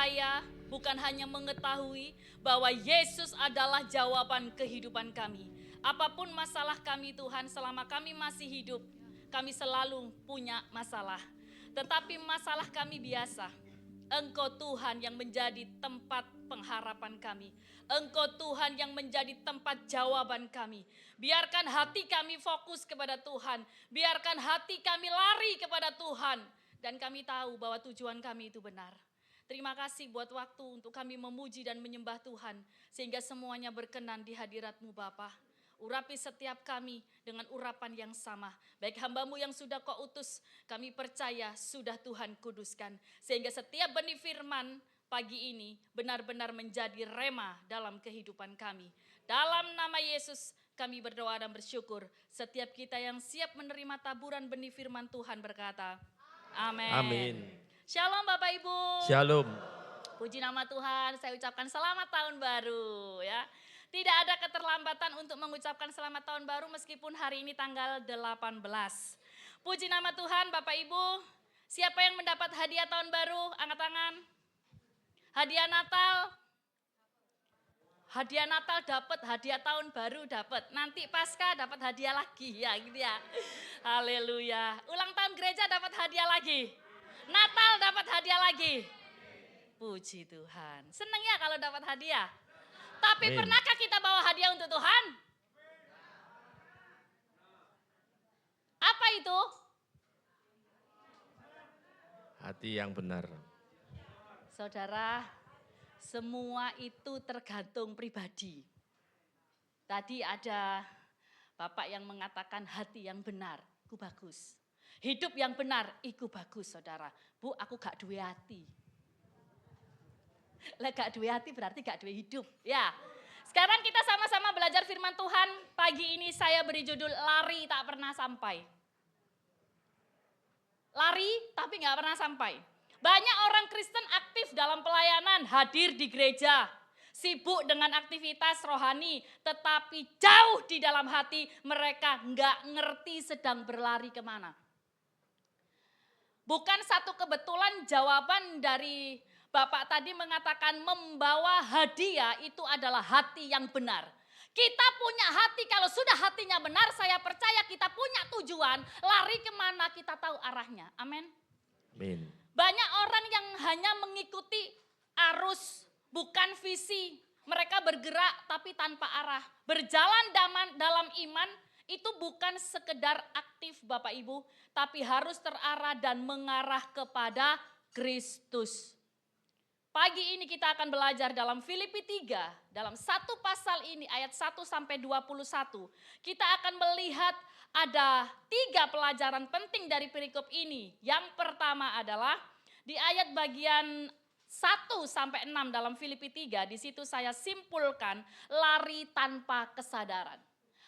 percaya, bukan hanya mengetahui bahwa Yesus adalah jawaban kehidupan kami. Apapun masalah kami Tuhan, selama kami masih hidup, kami selalu punya masalah. Tetapi masalah kami biasa. Engkau Tuhan yang menjadi tempat pengharapan kami. Engkau Tuhan yang menjadi tempat jawaban kami. Biarkan hati kami fokus kepada Tuhan. Biarkan hati kami lari kepada Tuhan. Dan kami tahu bahwa tujuan kami itu benar. Terima kasih buat waktu untuk kami memuji dan menyembah Tuhan. Sehingga semuanya berkenan di hadirat-Mu Bapa. Urapi setiap kami dengan urapan yang sama. Baik hamba-Mu yang sudah Kau utus, kami percaya sudah Tuhan kuduskan. Sehingga setiap benih firman pagi ini benar-benar menjadi rema dalam kehidupan kami. Dalam nama Yesus kami berdoa dan bersyukur. Setiap kita yang siap menerima taburan benih firman Tuhan berkata, amin. Amin. Shalom Bapak Ibu. Shalom. Puji nama Tuhan, saya ucapkan selamat tahun baru ya. Tidak ada keterlambatan untuk mengucapkan selamat tahun baru meskipun hari ini tanggal 18. Puji nama Tuhan Bapak Ibu. Siapa yang mendapat hadiah tahun baru? Angkat tangan. Hadiah Natal. Hadiah Natal dapat, hadiah tahun baru dapat. Nanti Paskah dapat hadiah lagi ya gitu ya. Haleluya. Ulang tahun gereja dapat hadiah lagi. Natal dapat hadiah lagi. Puji Tuhan. Senang ya kalau dapat hadiah. Tapi pernahkah kita bawa hadiah untuk Tuhan? Apa itu? Hati yang benar. Saudara, semua itu tergantung pribadi. Tadi ada Bapak yang mengatakan hati yang benar, itu bagus. Hidup yang benar, itu bagus saudara. Bu, aku gak duwe hati. Lah gak duwe hati berarti gak duwe hidup. Ya. Sekarang kita sama-sama belajar firman Tuhan. Pagi ini saya beri judul lari tak pernah sampai. Lari tapi gak pernah sampai. Banyak orang Kristen aktif dalam pelayanan, hadir di gereja, sibuk dengan aktivitas rohani, tetapi jauh di dalam hati mereka gak ngerti sedang berlari kemana. Bukan satu kebetulan jawaban dari Bapak tadi mengatakan membawa hadiah itu adalah hati yang benar. Kita punya hati, kalau sudah hatinya benar, saya percaya kita punya tujuan, lari kemana kita tahu arahnya. Amin. Amin. Banyak orang yang hanya mengikuti arus, bukan visi. Mereka bergerak tapi tanpa arah. Berjalan dalam iman itu bukan sekedar aktif Bapak Ibu, tapi harus terarah dan mengarah kepada Kristus. Pagi ini kita akan belajar dalam Filipi 3, dalam satu pasal ini ayat 1 sampai 21. Kita akan melihat ada 3 pelajaran penting dari perikop ini. Yang pertama adalah di ayat bagian 1 sampai 6 dalam Filipi 3, di situ saya simpulkan lari tanpa kesadaran.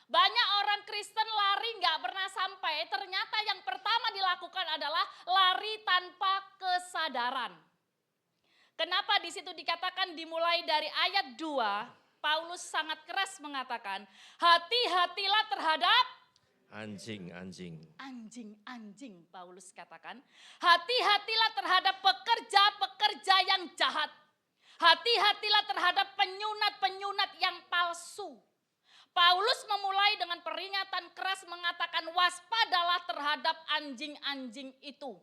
Banyak orang Kristen lari nggak pernah sampai, ternyata yang pertama dilakukan adalah lari tanpa kesadaran. Kenapa di situ dikatakan dimulai dari ayat 2, Paulus sangat keras mengatakan, hati-hatilah terhadap anjing-anjing. Anjing-anjing Paulus katakan, hati-hatilah terhadap pekerja-pekerja yang jahat. Hati-hatilah terhadap penyunat-penyunat yang palsu. Paulus memulai dengan peringatan keras mengatakan waspadalah terhadap anjing-anjing itu.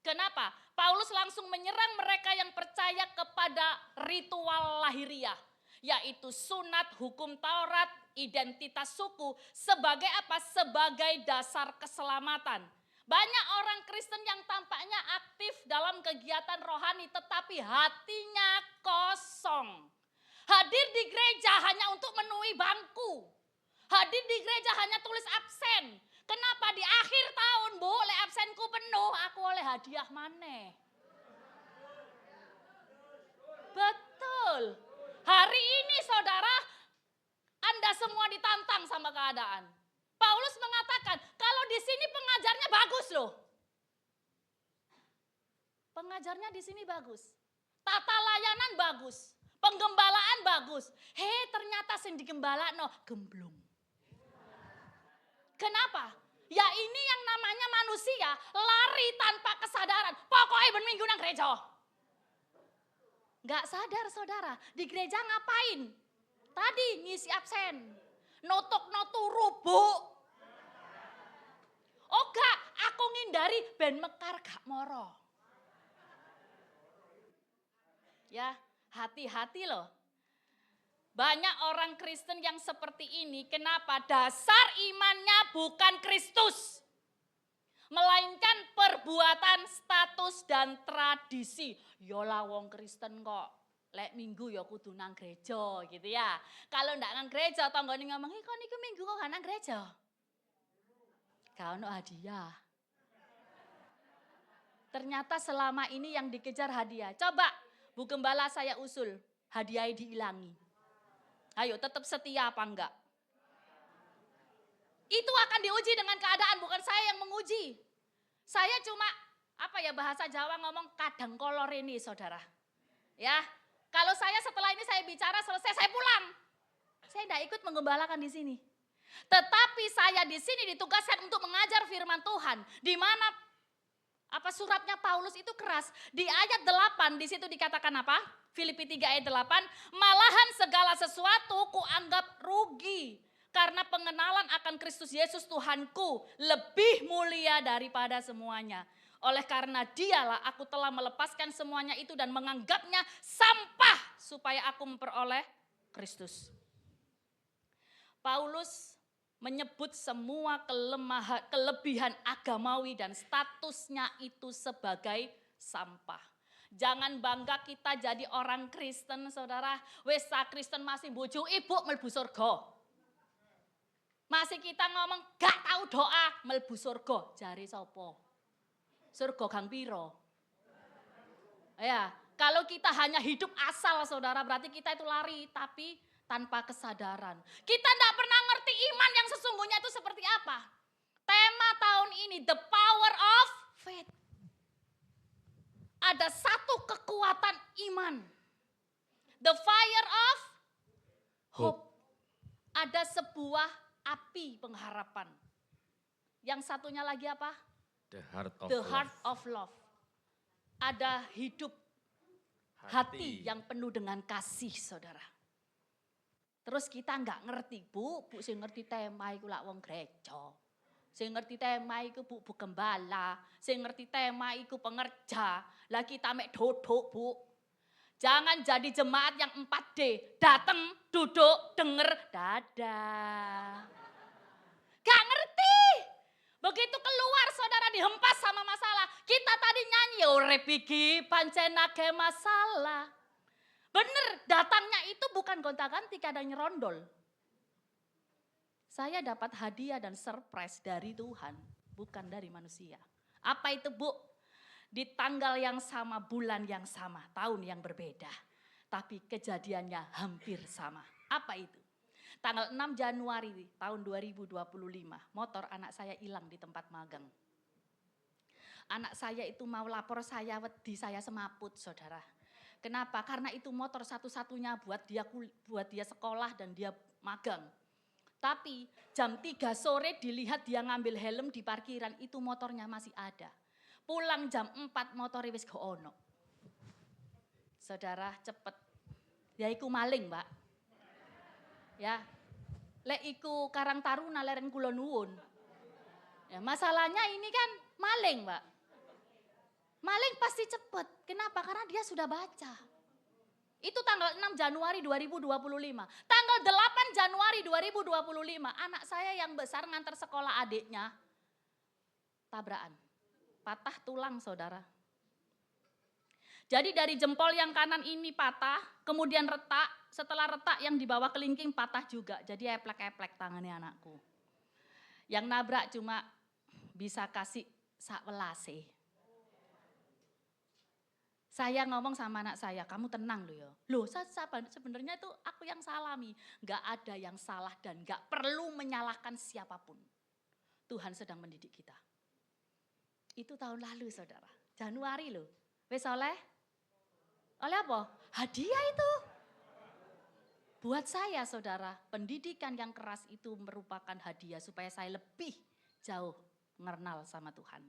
Kenapa? Paulus langsung menyerang mereka yang percaya kepada ritual lahiriah, yaitu sunat, hukum Taurat, identitas suku, sebagai apa? Sebagai dasar keselamatan. Banyak orang Kristen yang tampaknya aktif dalam kegiatan rohani, tetapi hatinya kosong. Hadir di gereja hanya untuk memenuhi bangku. Hadir di gereja hanya tulis absen. Kenapa di akhir tahun Bu, oleh absenku penuh, aku oleh hadiah maneh. Betul. Hari ini saudara, Anda semua ditantang sama keadaan. Paulus mengatakan, kalau di sini pengajarnya bagus loh. Pengajarnya di sini bagus. Tata layanan bagus. Penggembalaan bagus. Ternyata sing digembalakno gemblung. Kenapa? Ya ini yang namanya manusia lari tanpa kesadaran. Pokoknya ben minggu nang gereja. Gak sadar saudara, di gereja ngapain? Tadi ngisi absen, notok turu Bu. Oh gak, aku ngindari ben mekar gak moro. Ya, hati-hati loh. Banyak orang Kristen yang seperti ini, kenapa? Dasar imannya bukan Kristus. Melainkan perbuatan, status, dan tradisi. Yolah wong Kristen kok, lek minggu ya kudu nang gereja gitu ya. Kalau ndak nang gereja, tanggane ngomong, kok niku minggu kok gak nang gereja? Gak ono hadiah. Ternyata selama ini yang dikejar hadiah. Coba Bu Gembala saya usul, hadiahnya diilangi. Ayo tetap setia apa enggak? Itu akan diuji dengan keadaan, bukan saya yang menguji. Saya cuma, bahasa Jawa ngomong kadang kolor ini saudara. Ya, kalau saya setelah ini saya bicara selesai, saya pulang. Saya tidak ikut menggembalakan di sini. Tetapi saya di sini ditugaskan untuk mengajar firman Tuhan. Di mana suratnya Paulus itu keras. Di ayat 8 di situ dikatakan apa? Filipi 3 ayat 8, malahan segala sesuatu kuanggap rugi karena pengenalan akan Kristus Yesus Tuhanku lebih mulia daripada semuanya. Oleh karena dialah aku telah melepaskan semuanya itu dan menganggapnya sampah supaya aku memperoleh Kristus. Paulus menyebut semua kelebihan agamawi dan statusnya itu sebagai sampah. Jangan bangga kita jadi orang Kristen saudara. Wes Kristen masih bojo ibu mlebu surga. Masih kita ngomong gak tahu doa mlebu surga. Jari sapa? Surga gang piro? Ya, kalau kita hanya hidup asal saudara berarti kita itu lari tapi tanpa kesadaran. Kita tidak pernah ngerti iman yang sesungguhnya itu seperti apa. Tema tahun ini, the power of faith. Ada satu kekuatan iman. The fire of hope. Ada sebuah api pengharapan. Yang satunya lagi apa? The heart of The love. heart of love. Ada hidup hati yang penuh dengan kasih saudara. Terus kita enggak ngerti, Bu sing ngerti tema iku lak wong gereja. Sing ngerti tema iku Bu gembala, sing ngerti tema iku pengerja. Lah kita mek duduk, Bu. Jangan jadi jemaat yang 4D. Datang, duduk, denger, dadah. Gak ngerti. Begitu keluar saudara dihempas sama masalah. Kita tadi nyanyi, urip iki pancen akeh masalah. Bener, datangnya itu bukan gonta-ganti, kadang nyerondol. Saya dapat hadiah dan surprise dari Tuhan, bukan dari manusia. Apa itu Bu? Di tanggal yang sama, bulan yang sama, tahun yang berbeda. Tapi kejadiannya hampir sama. Apa itu? Tanggal 6 Januari tahun 2025, motor anak saya hilang di tempat magang. Anak saya itu mau lapor saya, wedi saya semaput saudara. Kenapa? Karena itu motor satu-satunya buat dia sekolah dan dia magang. Tapi jam 3 sore dilihat dia ngambil helm di parkiran, itu motornya masih ada. Pulang jam 4 motor wis gak ono. Saudara cepet. Ya iku maling, Mbak. Ya. Lek iku Karang Taruna lereng Kulon Nuwun. Ya, masalahnya ini kan maling, Mbak. Maling pasti cepet. Kenapa? Karena dia sudah baca. Itu tanggal 6 Januari 2025. Tanggal 8 Januari 2025, anak saya yang besar ngantar sekolah adiknya. Tabrakan. Patah tulang saudara. Jadi dari jempol yang kanan ini patah, kemudian retak. Setelah retak yang di bawah kelingking patah juga. Jadi eplek-eplek tangannya anakku. Yang nabrak cuma bisa kasih sak welase. Saya ngomong sama anak saya, kamu tenang loh ya. Loh sebenarnya itu aku yang salami. Gak ada yang salah dan gak perlu menyalahkan siapapun. Tuhan sedang mendidik kita. Itu tahun lalu saudara, Januari loh. Wes oleh apa? Hadiah itu. Buat saya saudara, pendidikan yang keras itu merupakan hadiah supaya saya lebih jauh mengenal sama Tuhan.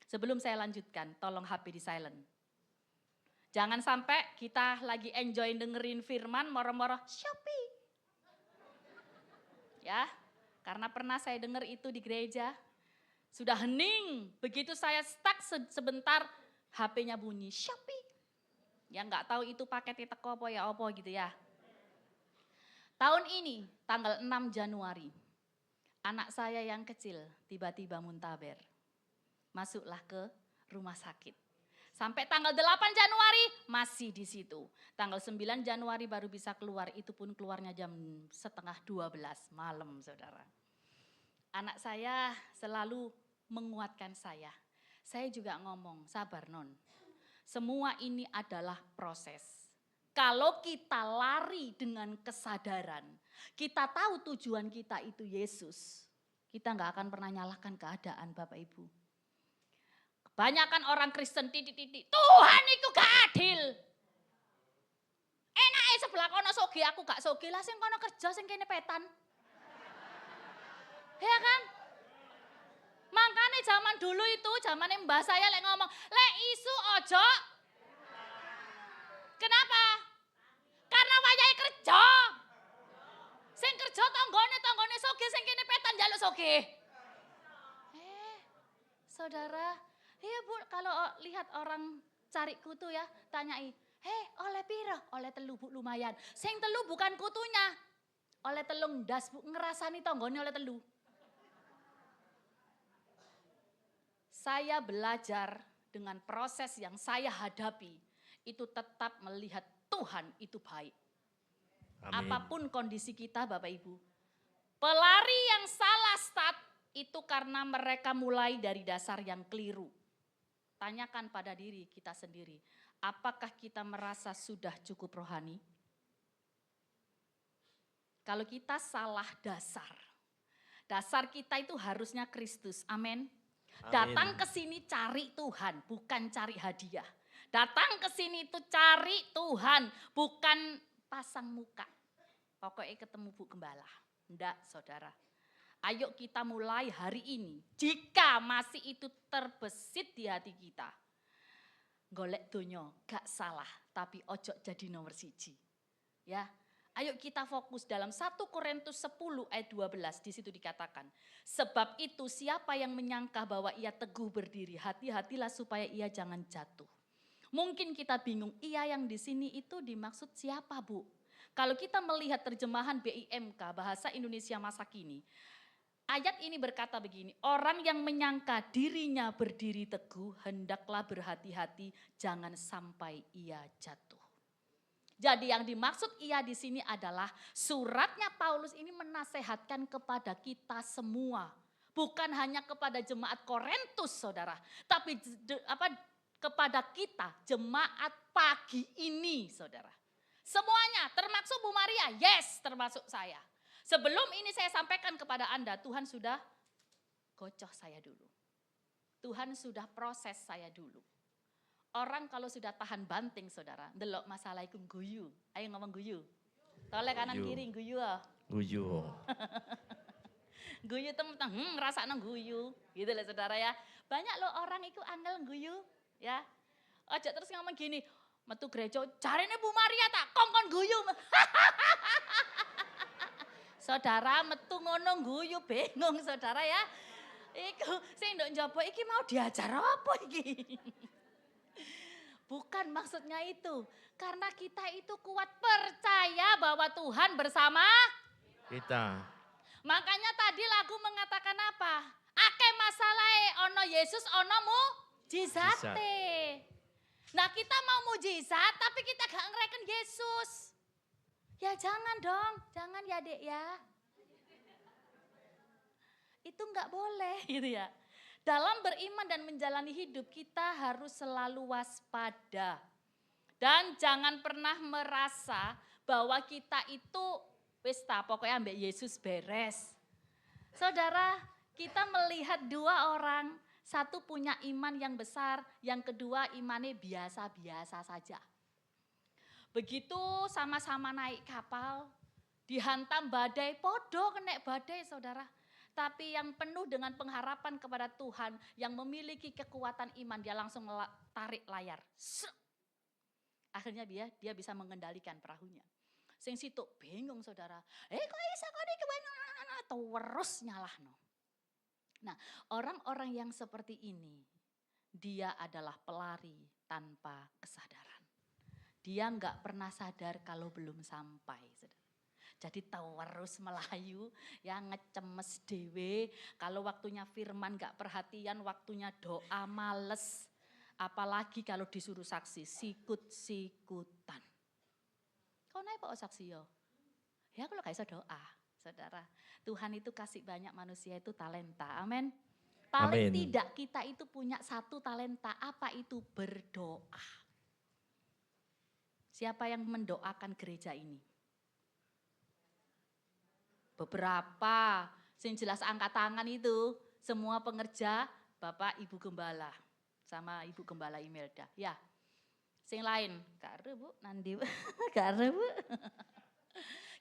Sebelum saya lanjutkan, tolong HP di silent. Jangan sampai kita lagi enjoy dengerin firman, moro-moro Shopee. Ya, karena pernah saya dengar itu di gereja. Sudah hening, begitu saya stuck sebentar, HP-nya bunyi, Shopee. Ya nggak tahu itu paketnya teko apa gitu ya. Tahun ini, tanggal 6 Januari, anak saya yang kecil tiba-tiba muntaber. Masuklah ke rumah sakit. Sampai tanggal 8 Januari masih di situ. Tanggal 9 Januari baru bisa keluar, itu pun keluarnya jam setengah 12 malam, saudara. Anak saya selalu menguatkan saya. Saya juga ngomong, sabar non. Semua ini adalah proses. Kalau kita lari dengan kesadaran, kita tahu tujuan kita itu Yesus. Kita nggak akan pernah nyalahkan keadaan Bapak Ibu. Kebanyakan orang Kristen titik-titik, Tuhan itu gak adil. Enake sebelah kono soge, aku gak soge lah, sing kono kerja sing kene petan. Ya kan? Makanya zaman dulu itu, zaman mbah saya lek ngomong, lek isu ojo. Kenapa? Karena wayahe kerja. Sing kerja tanggone soge, sing kene petan njaluk soge. Saudara, iya Bu, kalau lihat orang cari kutu ya, tanyai, oleh piro? Oleh telu Bu, lumayan. Sing telu bukan kutunya, oleh telung das Bu, ngerasani tonggone oleh telu. Saya belajar dengan proses yang saya hadapi, itu tetap melihat Tuhan itu baik. Amin. Apapun kondisi kita Bapak Ibu. Pelari yang salah start, itu karena mereka mulai dari dasar yang keliru. Tanyakan pada diri kita sendiri, apakah kita merasa sudah cukup rohani? Kalau kita salah dasar kita itu harusnya Kristus, amin. Datang ke sini cari Tuhan, bukan cari hadiah. Datang ke sini itu cari Tuhan, bukan pasang muka. Pokoknya ketemu Bu Gembala. Enggak, saudara. Ayo kita mulai hari ini. Jika masih itu terbesit di hati kita. Golek donyo, gak salah. Tapi ojo jadi nomor siji. Ya, ayo kita fokus dalam 1 Korintus 10 ayat 12. Di situ dikatakan. Sebab itu siapa yang menyangka bahwa ia teguh berdiri. Hati-hatilah supaya ia jangan jatuh. Mungkin kita bingung, iya yang di sini itu dimaksud siapa Bu? Kalau kita melihat terjemahan BIMK, Bahasa Indonesia Masa Kini. Ayat ini berkata begini, orang yang menyangka dirinya berdiri teguh, hendaklah berhati-hati, jangan sampai ia jatuh. Jadi yang dimaksud ia di sini adalah suratnya Paulus ini menasehatkan kepada kita semua. Bukan hanya kepada jemaat Korintus saudara, tapi kepada kita jemaat pagi ini saudara. Semuanya termasuk Bu Maria, yes termasuk saya. Sebelum ini saya sampaikan kepada Anda, Tuhan sudah gocoh saya dulu. Tuhan sudah proses saya dulu. Orang kalau sudah tahan banting saudara, ndelok masalah iku guyu. Ayo ngomong guyu. Toleh kanan kiri guyu. Guyu. Guyu temen-temen, ngerasakno guyu. Gitu lah saudara ya. Banyak loh orang itu angel guyu. Ya. Ojo terus ngomong gini, metu gereja, jarene Bu Maria tak kongkon guyu. Saudara metu ngono guyu bingung saudara ya. Iku sing ndok njaba iki mau diajar apa iki? Bukan maksudnya itu. Karena kita itu kuat percaya bahwa Tuhan bersama Kita. Makanya tadi lagu mengatakan apa? Ake masalahe ono Yesus ono mujizate. Nah kita mau mujizat tapi kita gak ngereken Yesus. Ya jangan dong, jangan ya dek ya. Itu gak boleh gitu ya. Dalam beriman dan menjalani hidup kita harus selalu waspada. Dan jangan pernah merasa bahwa kita itu wis ta pokoknya ambek Yesus beres. Saudara, kita melihat dua orang, satu punya iman yang besar, yang kedua imannya biasa-biasa saja. Begitu sama-sama naik kapal, dihantam badai, podo kena badai saudara. Tapi yang penuh dengan pengharapan kepada Tuhan, yang memiliki kekuatan iman, dia langsung tarik layar. Akhirnya dia bisa mengendalikan perahunya. Sing situ bingung saudara. Kok bisa kok terus nyalahno. Nah, orang-orang yang seperti ini, dia adalah pelari tanpa kesadaran. Dia nggak pernah sadar kalau belum sampai. Saudara. Jadi terus melayu, ya ngecemes dewe. Kalau waktunya firman nggak perhatian, waktunya doa males. Apalagi kalau disuruh saksi, sikut-sikutan. Kau naik Pak saksi yo? Ya kalau gak bisa doa, saudara. Tuhan itu kasih banyak manusia itu talenta, amin. Paling Amin. tidak kita itu punya satu talenta, apa itu? Berdoa. Siapa yang mendoakan gereja ini? Beberapa, yang jelas angkat tangan itu, semua pengerja, Bapak Ibu Gembala, sama Ibu Gembala Imelda. Ya, sing lain, Kak Bu, Nandi, Kak Bu.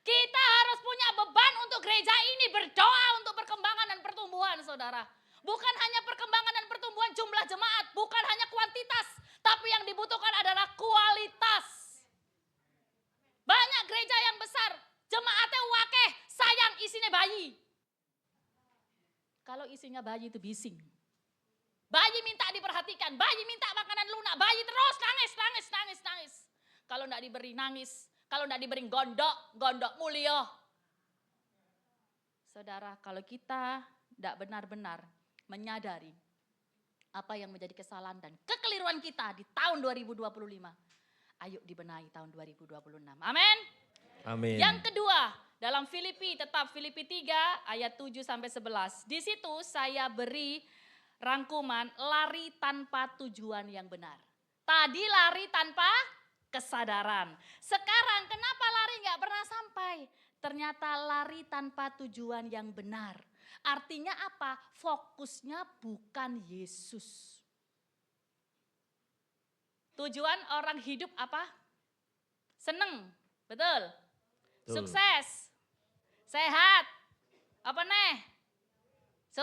Kita harus punya beban untuk gereja ini, berdoa untuk perkembangan dan pertumbuhan, saudara. Bukan hanya perkembangan dan pertumbuhan jumlah jemaat, bukan hanya kuantitas, tapi yang dibutuhkan adalah kualitas. Banyak gereja yang besar, jemaatnya wakeh, sayang isinya bayi. Kalau isinya bayi itu bising. Bayi minta diperhatikan, bayi minta makanan lunak, bayi terus nangis. Kalau enggak diberi nangis, kalau enggak diberi gondok mulia. Saudara, kalau kita enggak benar-benar menyadari apa yang menjadi kesalahan dan kekeliruan kita di tahun 2025, ayo dibenahi tahun 2026. Amin. Amin. Yang kedua, dalam Filipi 3 ayat 7 sampai 11. Di situ saya beri rangkuman lari tanpa tujuan yang benar. Tadi lari tanpa kesadaran. Sekarang kenapa lari nggak pernah sampai? Ternyata lari tanpa tujuan yang benar. Artinya apa? Fokusnya bukan Yesus. Tujuan orang hidup apa? Seneng, betul? Sukses, sehat, apa nih?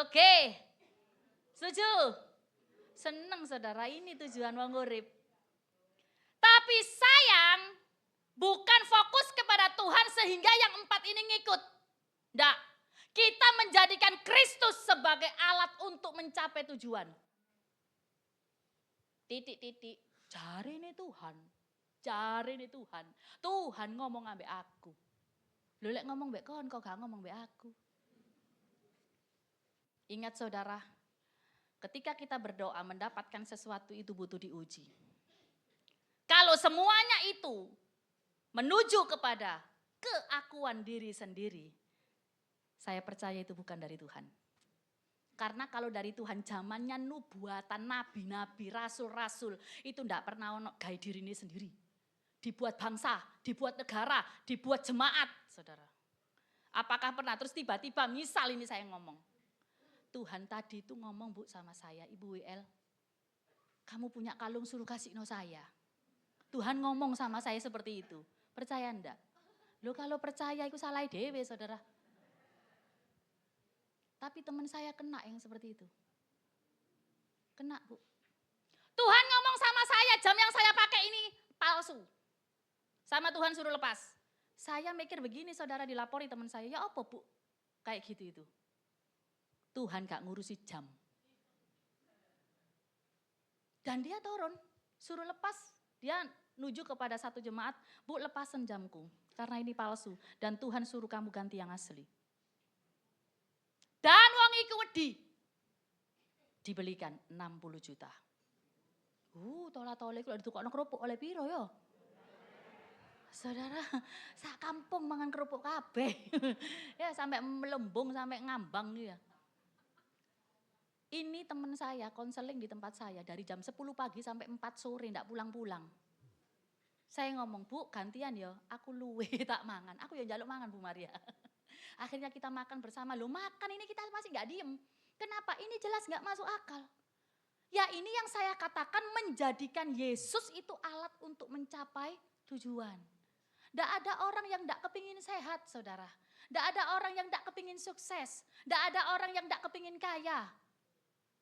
Oke, setuju? Seneng saudara, ini tujuan wong urip. Tapi sayang, bukan fokus kepada Tuhan sehingga yang 4 ini ngikut. Nggak, kita menjadikan Kristus sebagai alat untuk mencapai tujuan. Titik-titik, cari nih Tuhan. Cari nih Tuhan. Tuhan ngomong ambek aku. Lu lek ngomong mbek kon, kok gak ngomong mbek aku. Ingat saudara, ketika kita berdoa mendapatkan sesuatu itu butuh diuji. Kalau semuanya itu menuju kepada keakuan diri sendiri, saya percaya itu bukan dari Tuhan. Karena kalau dari Tuhan zamannya nubuatan, nabi-nabi, rasul-rasul, itu enggak pernah ono gawe dirine sendiri. Dibuat bangsa, dibuat negara, dibuat jemaat, saudara. Apakah pernah terus tiba-tiba misal ini saya ngomong. Tuhan tadi itu ngomong Bu sama saya, Ibu WL. Kamu punya kalung suruh kasih no saya. Tuhan ngomong sama saya seperti itu. Percaya enggak? Loh kalau percaya itu salah dewe saudara. Tapi teman saya kena yang seperti itu. Kena Bu. Tuhan ngomong sama saya jam yang saya pakai ini palsu. Sama Tuhan suruh lepas. Saya mikir begini saudara, dilapori teman saya, ya apa Bu? Kayak gitu itu. Tuhan gak ngurusi jam. Dan dia turun, suruh lepas. Dia nuju kepada satu jemaat, Bu lepasan jamku. Karena ini palsu. Dan Tuhan suruh kamu ganti yang asli. Dan wong iku wedi. Dibelikan 60 juta. Tola-tole kalau ditukokno kerupuk oleh piro yo? Saudara, sak kampung mangan kerupuk kabeh. Ya sampai melembung, sampai ngambang ya. Ini teman saya konseling di tempat saya dari jam 10 pagi sampai 4 sore enggak pulang-pulang. Saya ngomong, Bu gantian ya, aku luwe tak mangan. Aku ya njaluk mangan Bu Maria. Akhirnya kita makan bersama. Loh makan ini kita masih enggak diem. Kenapa? Ini jelas enggak masuk akal. Ya ini yang saya katakan menjadikan Yesus itu alat untuk mencapai tujuan. Tidak ada orang yang tidak kepingin sehat saudara. Tidak ada orang yang tidak kepingin sukses. Tidak ada orang yang tidak kepingin kaya.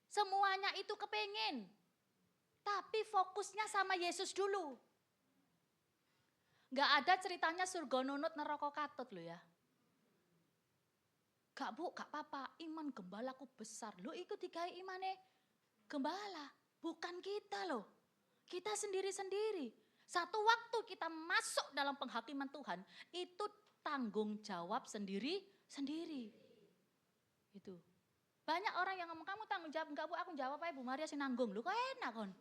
Semuanya itu kepingin. Tapi fokusnya sama Yesus dulu. Nggak ada ceritanya surga nunut neraka katut loh ya. Gak bu, gak apa-apa, iman gembalaku besar. Lo ikut dikai imane gembala, bukan kita loh. Kita sendiri-sendiri. Satu waktu kita masuk dalam penghakiman Tuhan, itu tanggung jawab sendiri-sendiri. Itu. Banyak orang yang ngomong, kamu tanggung jawab, enggak bu, aku jawab aja Bu Maria sih nanggung. Lu kok enak kon.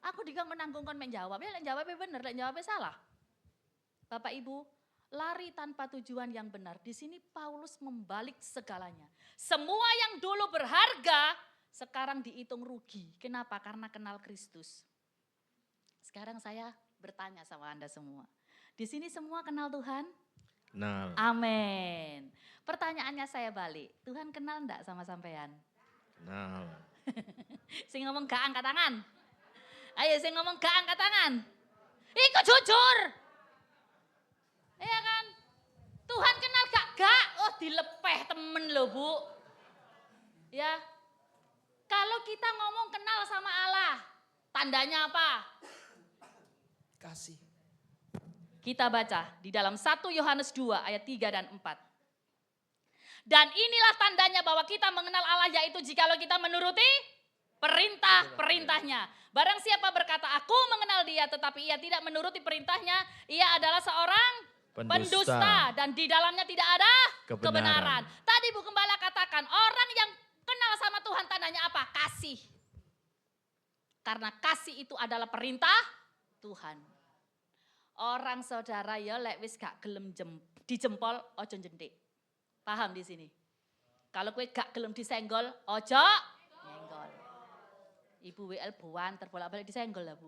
Aku dikang menanggung kon menjawab, ya jawabnya bener, jawabnya salah. Bapak Ibu, lari tanpa tujuan yang benar. Di sini Paulus membalik segalanya. Semua yang dulu berharga, sekarang dihitung rugi. Kenapa? Karena kenal Kristus. Sekarang saya bertanya sama Anda semua. Di sini semua kenal Tuhan? Kenal. Amin. Pertanyaannya saya balik. Tuhan kenal enggak sama sampean? Kenal. Sing ngomong gak angkat tangan. Ayo sing ngomong gak angkat tangan. Iku jujur. Iya kan? Tuhan kenal gak? Gak. Oh dilepeh temen loh Bu. Ya. Kalau kita ngomong kenal sama Allah, tandanya apa? Kasih. Kita baca di dalam 1 Yohanes 2 ayat 3 dan 4. Dan inilah tandanya bahwa kita mengenal Allah, yaitu jikalau kita menuruti perintah-perintahnya. Barang siapa berkata aku mengenal dia tetapi ia tidak menuruti perintahnya, ia adalah seorang pendusta dan di dalamnya tidak ada kebenaran. Tadi Bu Gembala katakan orang yang kenal sama Tuhan tandanya apa? Kasih. Karena kasih itu adalah perintah Tuhan. Orang saudara ya lek wis gak gelem dijempol ojo jentik. Paham di sini? Kalau kue gak gelem disenggol ojo nyenggol. Ibu WL buan terbolak-balik disenggol lah Bu.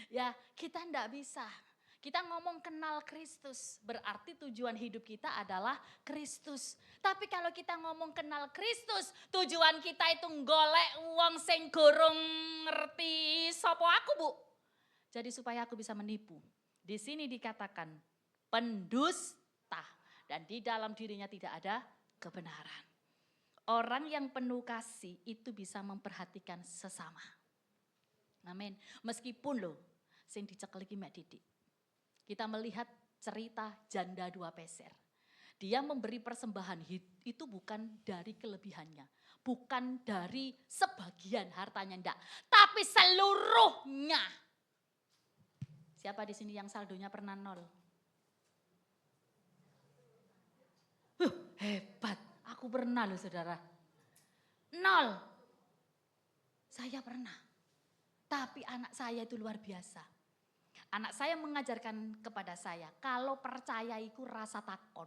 Ya kita ndak bisa. Kita ngomong kenal Kristus, berarti tujuan hidup kita adalah Kristus. Tapi kalau kita ngomong kenal Kristus, tujuan kita itu golek wong sing gorong ngerti sapa aku Bu. Jadi supaya aku bisa menipu. Di sini dikatakan pendusta dan di dalam dirinya tidak ada kebenaran. Orang yang penuh kasih itu bisa memperhatikan sesama. Amin. Meskipun loh, sing dicekel iki mek didik. Kita melihat cerita janda 2 peser. Dia memberi persembahan itu bukan dari kelebihannya. Bukan dari sebagian hartanya enggak. Tapi seluruhnya. Siapa di sini yang saldonya pernah 0? Hebat. Aku pernah loh saudara. 0. Saya pernah. Tapi anak saya itu luar biasa. Anak saya mengajarkan kepada saya, kalau percaya itu rasa takon.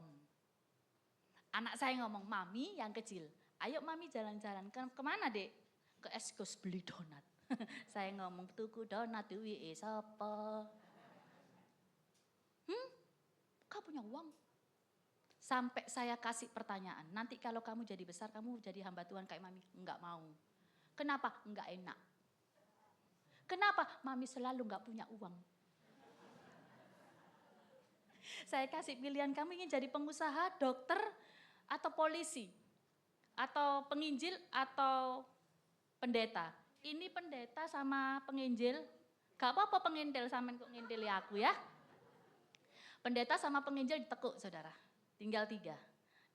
Anak saya ngomong, mami yang kecil, ayo mami jalan-jalan, kemana dek? Ke Eskos beli donat. Saya ngomong, tuku donat duwi sapa? Kau punya uang? Sampai saya kasih pertanyaan, nanti kalau kamu jadi besar, kamu jadi hamba Tuhan kayak mami? Enggak mau. Kenapa? Enggak enak. Kenapa? Mami selalu enggak punya uang. Saya kasih pilihan, kamu ingin jadi pengusaha, dokter, atau polisi, atau penginjil, atau pendeta. Ini pendeta sama penginjil, gak apa-apa penginjil sama penginjil aku ya. Pendeta sama penginjil ditekuk saudara, tinggal 3.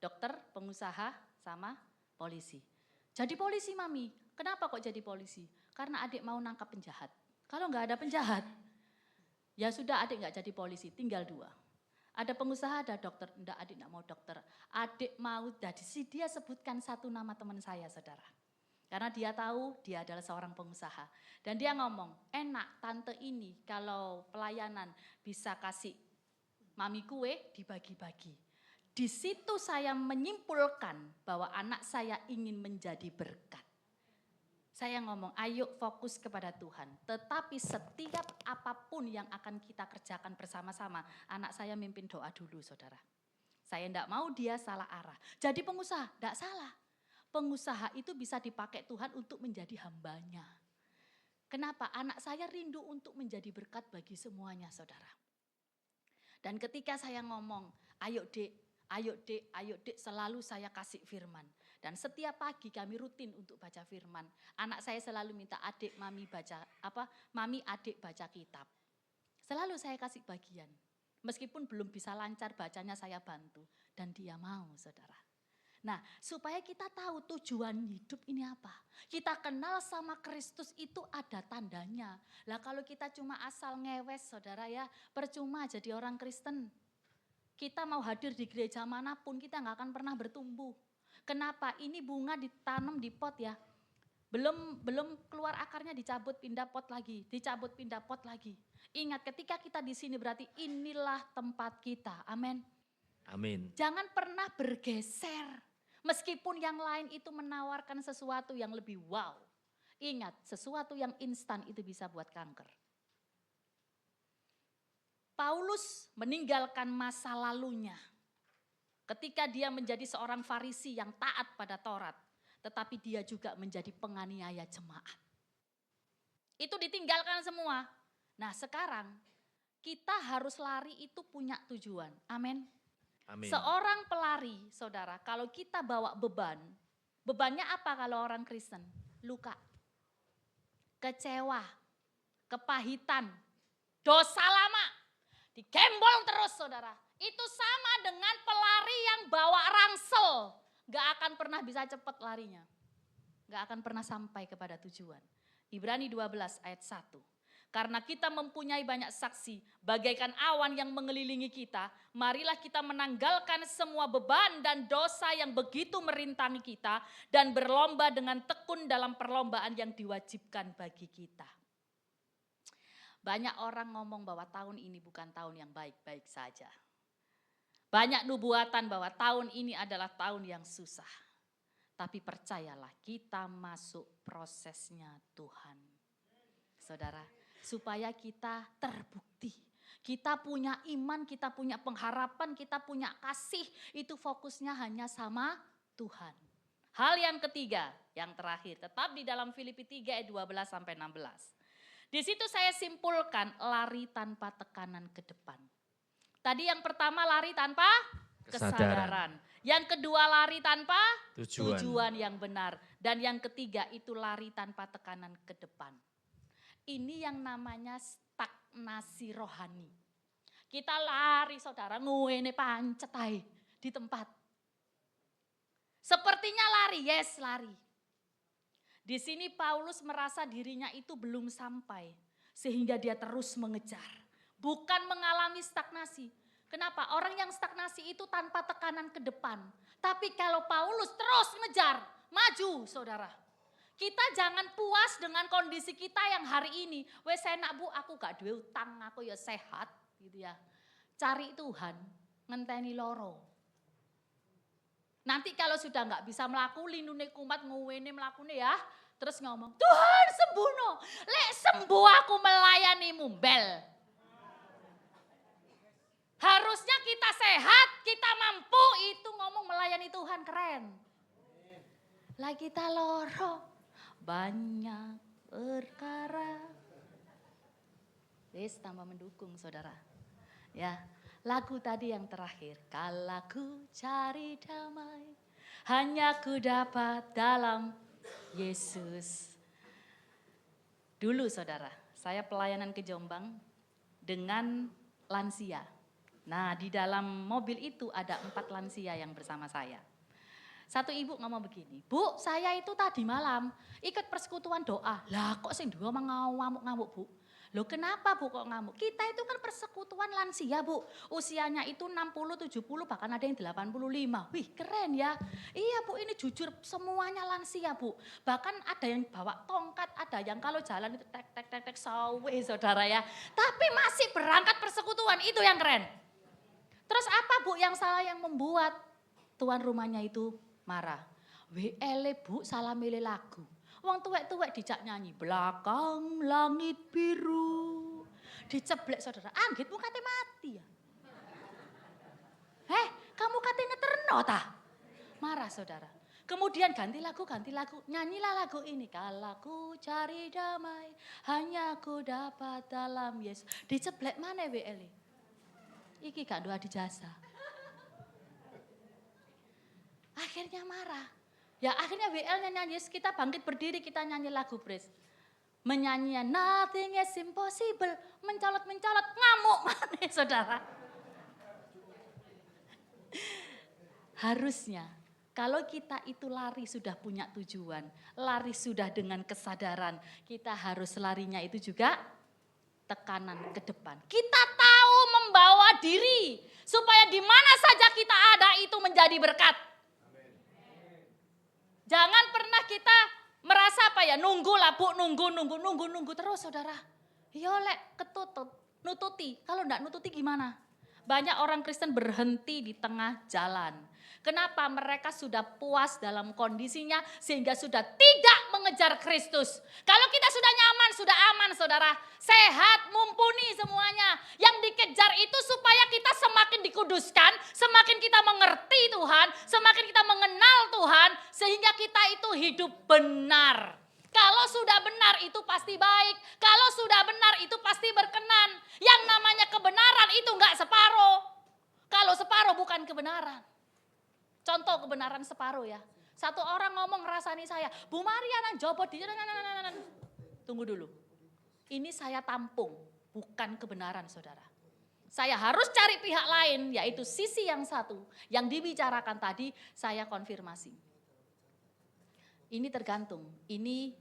Dokter, pengusaha, sama polisi. Jadi polisi mami, kenapa kok jadi polisi? Karena adik mau nangkap penjahat. Kalau gak ada penjahat, ya sudah adik gak jadi polisi, tinggal 2. Ada pengusaha, ada dokter. Enggak, adik enggak mau dokter. Adik mau, dia sebutkan 1 nama teman saya, saudara. Karena dia tahu dia adalah seorang pengusaha. Dan dia ngomong, enak tante ini kalau pelayanan bisa kasih mami kue dibagi-bagi. Di situ saya menyimpulkan bahwa anak saya ingin menjadi berkat. Saya ngomong, ayo fokus kepada Tuhan. Tetapi setiap apapun yang akan kita kerjakan bersama-sama, anak saya mimpin doa dulu saudara. Saya enggak mau dia salah arah. Jadi pengusaha, enggak salah. Pengusaha itu bisa dipakai Tuhan untuk menjadi hambanya. Kenapa? Anak saya rindu untuk menjadi berkat bagi semuanya saudara. Dan ketika saya ngomong, ayo dek, ayo dek, ayo dek, selalu saya kasih firman. Dan setiap pagi kami rutin untuk baca firman. Anak saya selalu minta adik mami baca mami adik baca kitab. Selalu saya kasih bagian. Meskipun belum bisa lancar bacanya saya bantu. Dan dia mau saudara. Nah, supaya kita tahu tujuan hidup ini apa. Kita kenal sama Kristus itu ada tandanya. Lah kalau kita cuma asal ngewes saudara ya, percuma jadi orang Kristen. Kita mau hadir di gereja manapun kita nggak akan pernah bertumbuh. Kenapa? Ini bunga ditanam di pot ya. Belum keluar akarnya dicabut pindah pot lagi, dicabut pindah pot lagi. Ingat ketika kita di sini berarti inilah tempat kita. Amin. Amin. Jangan pernah bergeser. Meskipun yang lain itu menawarkan sesuatu yang lebih wow. Ingat, sesuatu yang instan itu bisa buat kanker. Paulus meninggalkan masa lalunya. Ketika dia menjadi seorang Farisi yang taat pada Taurat. Tetapi dia juga menjadi penganiaya jemaat. Itu ditinggalkan semua. Nah sekarang kita harus lari itu punya tujuan. Amin. Amin. Seorang pelari saudara, kalau kita bawa beban. Bebannya apa kalau orang Kristen? Luka, kecewa, kepahitan, dosa lama. Digembol terus saudara. Itu sama dengan pelari yang bawa rangsel. Gak akan pernah bisa cepat larinya. Gak akan pernah sampai kepada tujuan. Ibrani 12 ayat 1. Karena kita mempunyai banyak saksi, bagaikan awan yang mengelilingi kita, marilah kita menanggalkan semua beban dan dosa yang begitu merintangi kita, dan berlomba dengan tekun dalam perlombaan yang diwajibkan bagi kita. Banyak orang ngomong bahwa tahun ini bukan tahun yang baik-baik saja. Banyak nubuatan bahwa tahun ini adalah tahun yang susah. Tapi percayalah kita masuk prosesnya Tuhan. Saudara, supaya kita terbukti. Kita punya iman, kita punya pengharapan, kita punya kasih. Itu fokusnya hanya sama Tuhan. Hal yang ketiga, yang terakhir. Tetap di dalam Filipi 3 ayat 12 sampai 16. Di situ saya simpulkan lari tanpa tekanan ke depan. Tadi yang pertama lari tanpa kesadaran. Yang kedua lari tanpa tujuan yang benar. Dan yang ketiga itu lari tanpa tekanan ke depan. Ini yang namanya stagnasi rohani. Kita lari saudara, nguene pancet ae di tempat. Sepertinya lari, yes lari. Di sini Paulus merasa dirinya itu belum sampai. Sehingga dia terus mengejar. Bukan mengalami stagnasi. Kenapa? Orang yang stagnasi itu tanpa tekanan ke depan. Tapi kalau Paulus terus ngejar, maju saudara. Kita jangan puas dengan kondisi kita yang hari ini. Wes enak bu, aku gak duwe utang, aku ya sehat gitu ya. Cari Tuhan, ngenteni loro. Nanti kalau sudah gak bisa melaku, lindune kumat nguwene melakune ya. Terus ngomong, Tuhan sembuhno, lek sembuh aku melayani mumbel. Harusnya kita sehat, kita mampu, itu ngomong melayani Tuhan keren. Lah kita loro, banyak perkara. Wis tambah mendukung saudara. Ya, lagu tadi yang terakhir. Kalau ku cari damai, hanya ku dapat dalam Yesus. Dulu saudara, saya pelayanan ke Jombang dengan lansia. Nah di dalam mobil itu ada 4 lansia yang bersama saya. Satu ibu ngomong begini, Bu saya itu tadi malam ikut persekutuan doa. Lah kok sing dua ngamuk-ngamuk Bu? Loh kenapa Bu kok ngamuk? Kita itu kan persekutuan lansia Bu. Usianya itu 60, 70 bahkan ada yang 85. Wih keren ya. Iya Bu ini jujur semuanya lansia Bu. Bahkan ada yang bawa tongkat, ada yang kalau jalan itu tek sawe saudara ya. Tapi masih berangkat persekutuan, itu yang keren. Terus apa Bu yang salah yang membuat tuan rumahnya itu marah? WL Bu salah milih lagu. Wong tuwek-tuwek dijak nyanyi belakang langit biru. Diceblek saudara, anggitmu kate mati ya. Kamu kate ngeterno tah? Marah saudara. Kemudian ganti lagu, nyanyilah lagu ini. Kalau ku cari damai, hanya ku dapat dalam Yesus. Diceblek mana WL? Iki gak doa di jasa. Akhirnya marah. Ya akhirnya WL nyanyi, kita bangkit berdiri, kita nyanyi lagu praise. Menyanyian nothing is impossible, mencolot-mencolot, ngamuk mana saudara. Harusnya kalau kita itu lari sudah punya tujuan, lari sudah dengan kesadaran, kita harus larinya itu juga tekanan ke depan. Kita tahu membawa diri supaya di mana saja kita ada itu menjadi berkat. Jangan pernah kita merasa apa ya, nunggu lah Bu, nunggu terus saudara. Ya lek ketutup, nututi. Kalau enggak nututi gimana? Banyak orang Kristen berhenti di tengah jalan. Kenapa? Mereka sudah puas dalam kondisinya sehingga sudah tidak mengejar Kristus. Kalau kita sudah nyaman, sudah aman saudara. Sehat, mumpuni semuanya. Yang dikejar itu supaya kita semakin dikuduskan, semakin kita mengerti Tuhan, semakin kita mengenal Tuhan. Sehingga kita itu hidup benar. Kalau sudah benar itu pasti baik. Kalau sudah benar itu pasti berkenan. Yang namanya kebenaran itu enggak separuh. Kalau separuh bukan kebenaran. Contoh kebenaran separuh ya. Satu orang ngomong ngerasani saya, Bu Maria nang jopo di. Tunggu dulu. Ini saya tampung, bukan kebenaran saudara. Saya harus cari pihak lain, yaitu sisi yang satu. Yang dibicarakan tadi saya konfirmasi. Ini tergantung, ini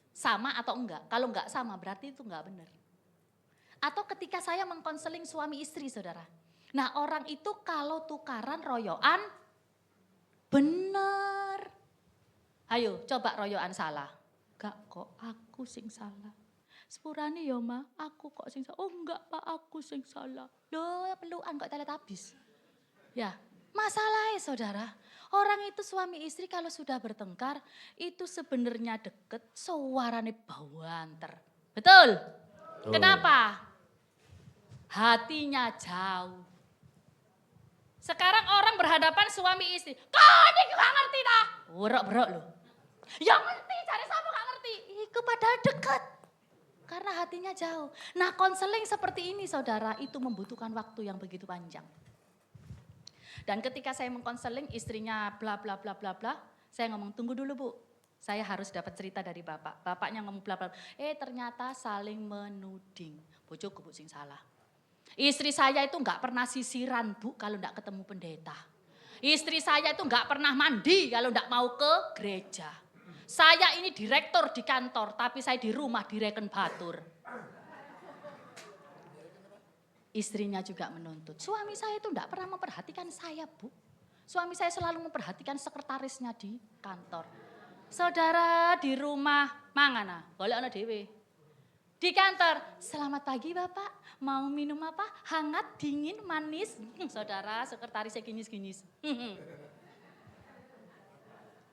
sama atau enggak. Kalau enggak sama berarti itu enggak benar. Atau ketika saya mengkonseling suami istri saudara. Nah orang itu kalau tukaran royoan benar. Ayo coba royoan salah. Enggak kok aku sing salah. Sepurane ya Ma, aku kok sing salah. Oh enggak Pak, aku sing salah. Loh pelukan kok teletabis. Ya masalahnya saudara. Orang itu suami istri kalau sudah bertengkar itu sebenarnya deket suarane bawanter. Betul? Betul. Kenapa? Hatinya jauh. Sekarang orang berhadapan suami istri. Kau ini gak ngerti dah. Berok loh. Ya ngerti, cari sama gak ngerti. Itu padahal dekat. Karena hatinya jauh. Nah konseling seperti ini saudara itu membutuhkan waktu yang begitu panjang. Dan ketika saya mengkonseling istrinya bla bla bla bla bla. Saya ngomong tunggu dulu Bu. Saya harus dapat cerita dari bapak. Bapaknya ngomong bla bla. Ternyata saling menuding. Bojoku Bu sing salah. Istri saya itu enggak pernah sisiran Bu kalau enggak ketemu pendeta. Istri saya itu enggak pernah mandi kalau enggak mau ke gereja. Saya ini direktur di kantor tapi saya di rumah direken batur. Istrinya juga menuntut. Suami saya itu enggak pernah memperhatikan saya Bu. Suami saya selalu memperhatikan sekretarisnya di kantor. Saudara di rumah mangana, golek ana dhewe. Di kantor, selamat pagi Bapak, mau minum apa? Hangat, dingin, manis. Saudara, sekretarisnya ginis-ginis.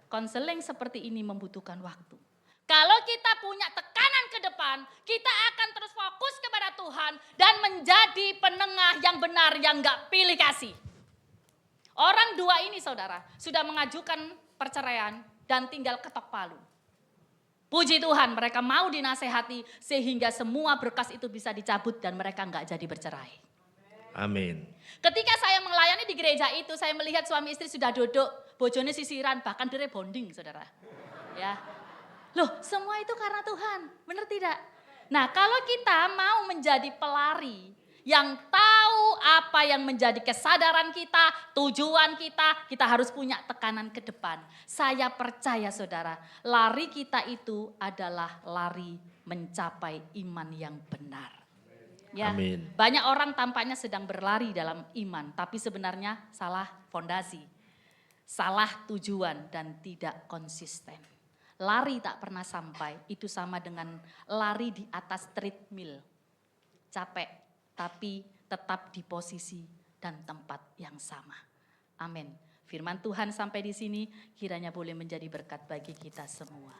Konseling seperti ini membutuhkan waktu. Kalau kita punya tekanan ke depan, kita akan terus fokus kepada Tuhan dan menjadi penengah yang benar yang gak pilih kasih. Orang dua ini saudara, sudah mengajukan perceraian dan tinggal ketok palu. Puji Tuhan mereka mau dinasehati sehingga semua berkas itu bisa dicabut dan mereka enggak jadi bercerai. Amin. Ketika saya melayani di gereja itu saya melihat suami istri sudah duduk, bojone sisiran bahkan dire bonding saudara. Ya. Loh semua itu karena Tuhan, benar tidak? Nah kalau kita mau menjadi pelari yang tahu apa yang menjadi kesadaran kita, tujuan kita harus punya tekanan ke depan. Saya percaya saudara, lari kita itu adalah lari mencapai iman yang benar. Ya, Amin. banyak orang tampaknya sedang berlari dalam iman, tapi sebenarnya salah fondasi, salah tujuan dan tidak konsisten. Lari tak pernah sampai, itu sama dengan lari di atas treadmill, capek. Tapi tetap di posisi dan tempat yang sama. Amin. Firman Tuhan sampai di sini kiranya boleh menjadi berkat bagi kita semua.